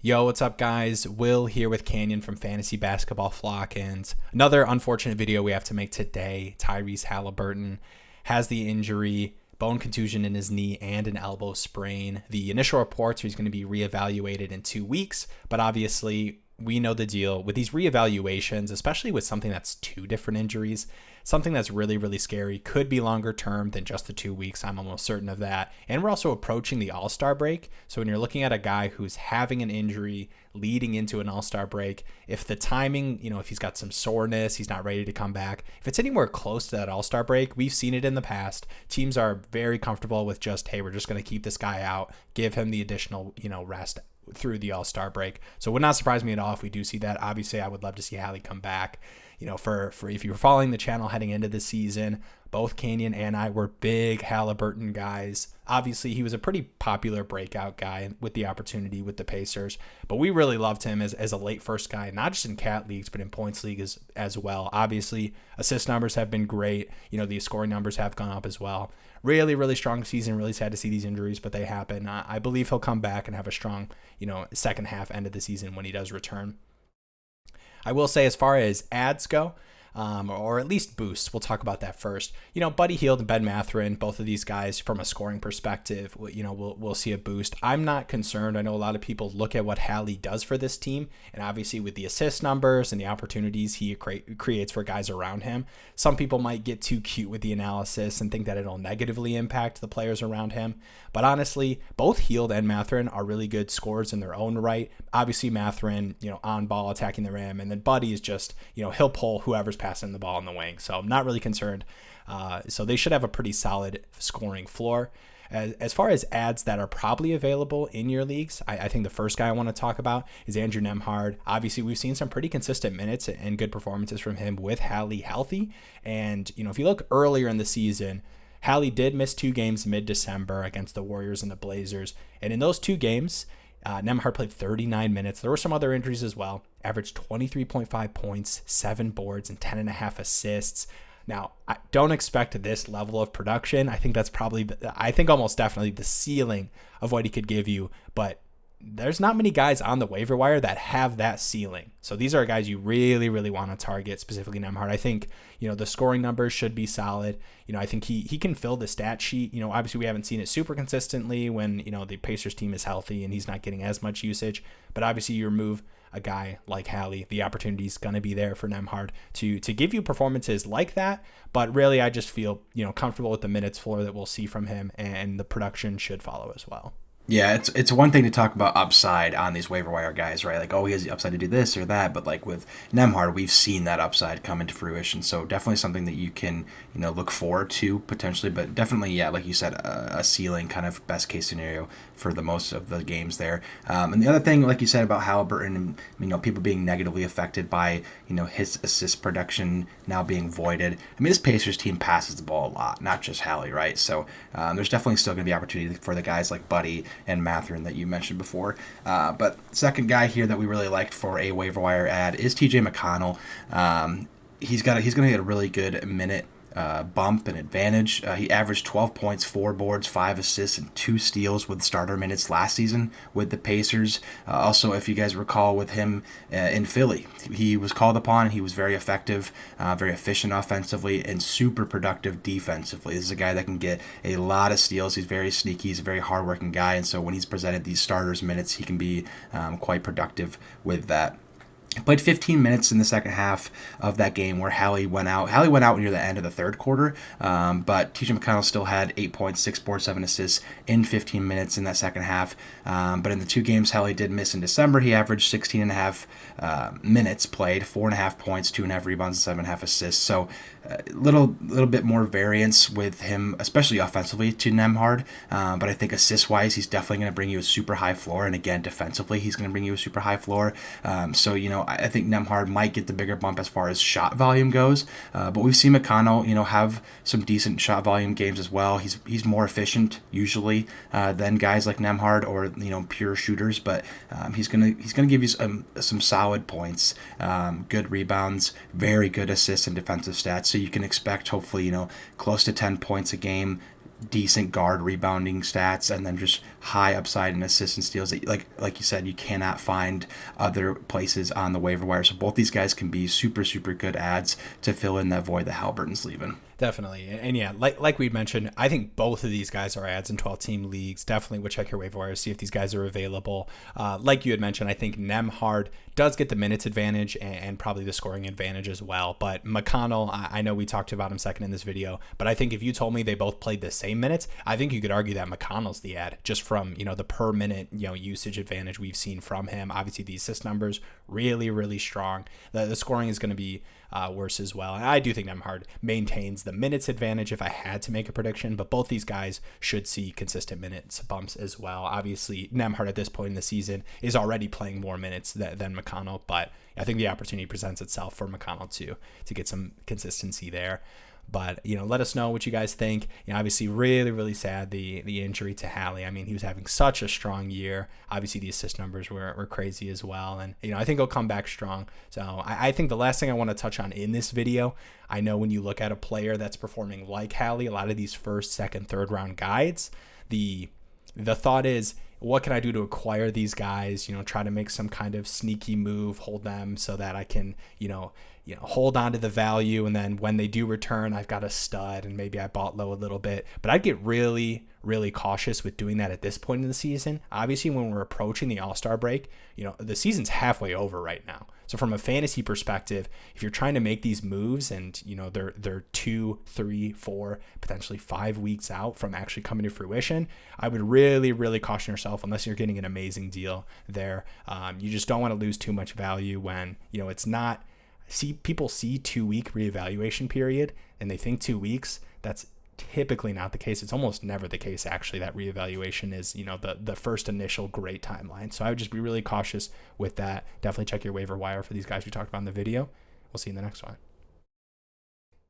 Yo, what's up, guys? Will here with Canyon from Fantasy Basketball Flock, and another unfortunate video we have to make today. Tyrese Halliburton has the injury, bone contusion in his knee and an elbow sprain. The initial reports are he's going to be reevaluated in 2 weeks, but obviously we know the deal with these reevaluations, especially with something that's two different injuries. Something that's really, really scary could be longer term than just the 2 weeks. I'm almost certain of that. And we're also approaching the All-Star break. So when you're looking at a guy who's having an injury leading into an All-Star break, if the timing, if he's got some soreness, he's not ready to come back, if it's anywhere close to that All-Star break, we've seen it in the past. Teams are very comfortable with just, hey, we're just going to keep this guy out, give him the additional, rest through the All-Star break. So it would not surprise me at all if we do see that. Obviously, I would love to see Hallie come back. For if you were following the channel heading into the season, both Canyon and I were big Haliburton guys. Obviously, he was a pretty popular breakout guy with the opportunity with the Pacers, but we really loved him as a late first guy, not just in cat leagues, but in points league as well. Obviously, assist numbers have been great. The scoring numbers have gone up as well. Really, really strong season. Really sad to see these injuries, but they happen. I believe he'll come back and have a strong, second half end of the season when he does return. I will say, as far as ads go, or at least boosts, we'll talk about that first. Buddy Hield and Ben Mathurin, both of these guys, from a scoring perspective, we'll see a boost. I'm not concerned. I know a lot of people look at what Hallie does for this team, and obviously with the assist numbers and the opportunities he creates for guys around him, some people might get too cute with the analysis and think that it'll negatively impact the players around him. But honestly, both Hield and Mathurin are really good scorers in their own right. Obviously, Mathurin, on ball attacking the rim, and then Buddy is just, he'll pull whoever's passing the ball in the wing. So I'm not really concerned. So they should have a pretty solid scoring floor. As far as ads that are probably available in your leagues, I think the first guy I want to talk about is Andrew Nembhard. Obviously, we've seen some pretty consistent minutes and good performances from him with Hallie healthy. And, if you look earlier in the season, Hallie did miss 2 games mid-December against the Warriors and the Blazers. And in those 2 games, Nembhard played 39 minutes. There were some other injuries as well. Averaged 23.5 points, 7 boards, and 10.5 assists. Now, I don't expect this level of production. I think that's almost definitely the ceiling of what he could give you. But there's not many guys on the waiver wire that have that ceiling. So these are guys you really, really want to target, specifically Nembhard. I think, the scoring numbers should be solid. I think he can fill the stat sheet. Obviously we haven't seen it super consistently when, the Pacers team is healthy and he's not getting as much usage. But obviously you remove a guy like Hallie, the opportunity is going to be there for Nembhard to give you performances like that. But really, I just feel, comfortable with the minutes floor that we'll see from him, and the production should follow as well. Yeah, it's one thing to talk about upside on these waiver wire guys, right? Like, oh, he has the upside to do this or that, but like with Nembhard, we've seen that upside come into fruition. So definitely something that you can, look forward to potentially, but definitely, yeah, like you said, a ceiling kind of best case scenario for the most of the games there. And the other thing, like you said about Haliburton, and people being negatively affected by his assist production now being voided. This Pacers team passes the ball a lot, not just Hallie, right? So there's definitely still going to be opportunity for the guys like Buddy and Mathurin that you mentioned before. But second guy here that we really liked for a waiver wire ad is TJ McConnell. He's going to get a really good minute bump and advantage. He averaged 12 points, 4 boards, 5 assists, and 2 steals with starter minutes last season with the Pacers. Also, if you guys recall with him in Philly, he was called upon. He was very effective, very efficient offensively, and super productive defensively. This is a guy that can get a lot of steals. He's very sneaky. He's a very hardworking guy, and so when he's presented these starters minutes, he can be quite productive with that. Played 15 minutes in the second half of that game where Hallie went out. Hallie went out near the end of the third quarter, but TJ McConnell still had 8 points, 6 boards, 7 assists in 15 minutes in that second half. But in the 2 games Hallie did miss in December, he averaged 16 and a half minutes played, 4.5 points, 2.5 rebounds, and 7.5 assists. So a little bit more variance with him, especially offensively, to Nembhard. But I think assist-wise, he's definitely going to bring you a super high floor. And again, defensively, he's going to bring you a super high floor. So, I think Nembhard might get the bigger bump as far as shot volume goes. But we've seen McConnell, have some decent shot volume games as well. He's more efficient usually than guys like Nembhard or, pure shooters. But he's gonna give you some solid points, good rebounds, very good assists and defensive stats. So you can expect hopefully, close to 10 points a game, decent guard rebounding stats, and then just high upside and assists and steals that, like you said, you cannot find other places on the waiver wire. So both these guys can be super, super good ads to fill in that void that Haliburton's leaving. Definitely. And yeah, like we mentioned, I think both of these guys are ads in 12-team leagues. Definitely would check your waiver wire, see if these guys are available. Like you had mentioned, I think Nembhard does get the minutes advantage and probably the scoring advantage as well. But McConnell, I know we talked about him second in this video, but I think if you told me they both played the same minutes, I think you could argue that McConnell's the ad just from, the per minute, usage advantage we've seen from him. Obviously, the assist numbers really, really strong. The scoring is going to be worse as well. And I do think Nembhard maintains the minutes advantage if I had to make a prediction, but both these guys should see consistent minutes bumps as well. Obviously, Nembhard at this point in the season is already playing more minutes than McConnell, but I think the opportunity presents itself for McConnell to get some consistency there. But, let us know what you guys think. Obviously, really, really sad the injury to Hallie. I mean, he was having such a strong year. Obviously, the assist numbers were crazy as well. And, I think he'll come back strong. So I think the last thing I want to touch on in this video, I know when you look at a player that's performing like Hallie, a lot of these first, second, third round guides, the thought is, what can I do to acquire these guys? Try to make some kind of sneaky move, hold them so that I can, hold on to the value. And then when they do return, I've got a stud and maybe I bought low a little bit. But I'd get really, really cautious with doing that at this point in the season. Obviously, when we're approaching the All-Star break, the season's halfway over right now. So from a fantasy perspective, if you're trying to make these moves and, they're 2, 3, 4, potentially 5 weeks out from actually coming to fruition, I would really, really caution yourself unless you're getting an amazing deal there. You just don't want to lose too much value when, it's not. People see 2-week reevaluation period and they think 2 weeks. That's typically not the case. It's almost never the case, actually, that reevaluation is, the first initial great timeline. So I would just be really cautious with that. Definitely check your waiver wire for these guys we talked about in the video. We'll see you in the next one.